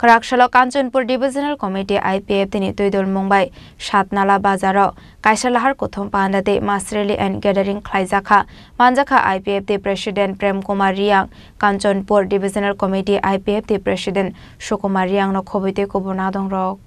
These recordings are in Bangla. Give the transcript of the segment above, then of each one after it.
Karakshalo Kanchanpur Divisional Committee IPF tini tuidul Mumbai Shatnala Bazaro Kaisalahar Kothom Pandate Mass Rally and Gathering Khlaijaka Manjaka IPF the President Prem Kumar Riang Kanchanpur Divisional Committee IPF the President Sukumar Riang no khobite kubunadong rok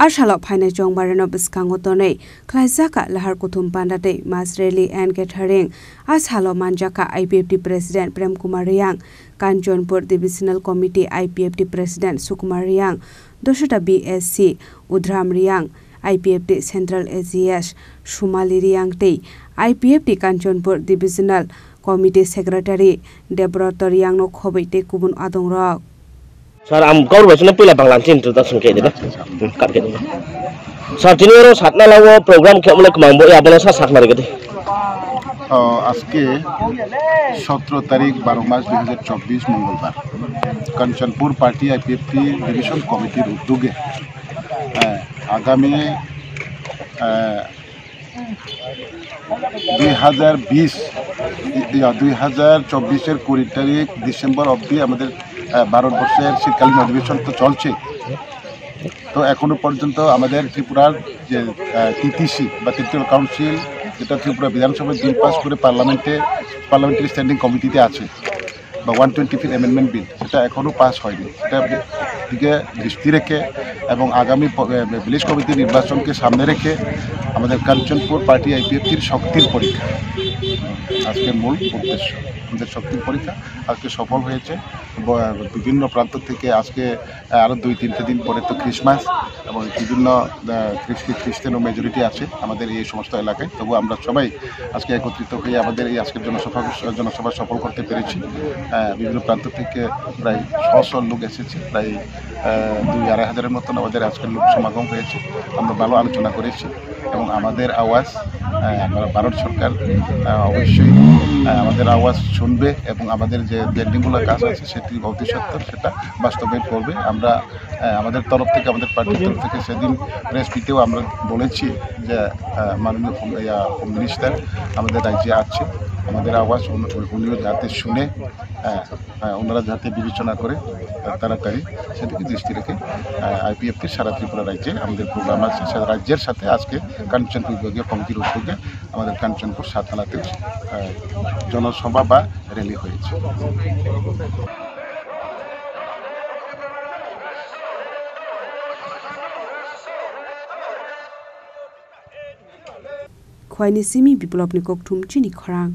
Arshalo Pine Jong Barano Biskangotone, Klaizaka Lahar Kutum Pandate, Mass Rally and Gathering, Ashalo Manjaka IPFT President Prem Kumar Riang, Kanchanpur Divisional Committee IPFT President Sukumar Riang, Doshata BSC, Udram Riang, IPFT Central AGS, Shumali Riang Te, IPFT Kanchanpur Divisional Committee Secretary, Debrata Riang no Khobite Kubun Adong Rock. Sir, am gaur basna pila banglan introduction ke dina kat ke dina sir jinero satna lawo program ke amle kmangbo ya bala sa sakmar ke আজকে 17 তারিখ 12 মাস 2024 মঙ্গলবার কাঞ্চনপুর পার্টি আইপিএফটি ডিভিশন কমিটির উদ্যোগে আগামী 2024 এর 20 তারিখ ডিসেম্বর অবধি আমাদের ভারতবর্ষের শীতকালীন অধিবেশন তো চলছে তো এখনো পর্যন্ত আমাদের ত্রিপুরার যে টিটিসি বা টেরিটোরিয়াল কাউন্সিল যেটা ত্রিপুরা বিধানসভায় বিল পাস করে পার্লামেন্টারি স্ট্যান্ডিং কমিটিতে আছে বা 125 অ্যামেন্ডমেন্ট বিল সেটা এখনও পাস হয়নি সেটা দিকে দৃষ্টি রেখে এবং আগামী ভিলেজ কমিটি নির্বাচনকে সামনে রেখে আমাদের কাঞ্চনপুর পার্টি আইপিএফটির শক্তির পরীক্ষা আজকের মূল উদ্দেশ্য আমাদের শক্তির পরীক্ষা আজকে সফল হয়েছে বিভিন্ন প্রান্ত থেকে আজকে আরও 2-3 দিন পরে তো ক্রিসমাস এবং বিভিন্ন খ্রিস্টান মেজরিটি আছে আমাদের এই সমস্ত এলাকায় তবু আমরা সবাই আজকে একত্রিত হয়ে আমাদের এই আজকের জনসভা সফল করতে পেরেছি বিভিন্ন প্রান্ত থেকে প্রায় 100 লোক এসেছে প্রায় 2-2.5 হাজারের মতন আমাদের আজকের লোক সমাগম হয়েছে আমরা ভালো আলোচনা করেছি এবং আমাদের আওয়াজ ভারত সরকার অবশ্যই আমাদের আওয়াজ শুনবে এবং আমাদের যে পেন্ডিংগুলো কাজ আছে সেটি অতি সত্ত্বর সেটা বাস্তবায়ন করবে আমরা আমাদের তরফ থেকে আমাদের পার্টির তরফ থেকে সেদিন প্রেস মিটেও আমরা বলেছি যে মাননীয় হোম মিনিস্টার আমাদের রাজ্যে আছে আমাদের আওয়াজ উনিও যাতে শুনে ওনারা যাতে বিবেচনা করে তাড়াতাড়ি সেদিকে দৃষ্টি রেখে আইপিএফটির সারা ত্রিপুরা রাজ্যে আমাদের প্রোগ্রাম আছে সারা রাজ্যের সাথে আজকে কাঞ্চনপুর বিভাগীয় কমিটির উদ্যোগে আমাদের কাঞ্চনপুর সাতনালাতে জনসভা বা র্যালি হয়েছে Khwaini Simi Biplop ni Kokthum Chini Khorang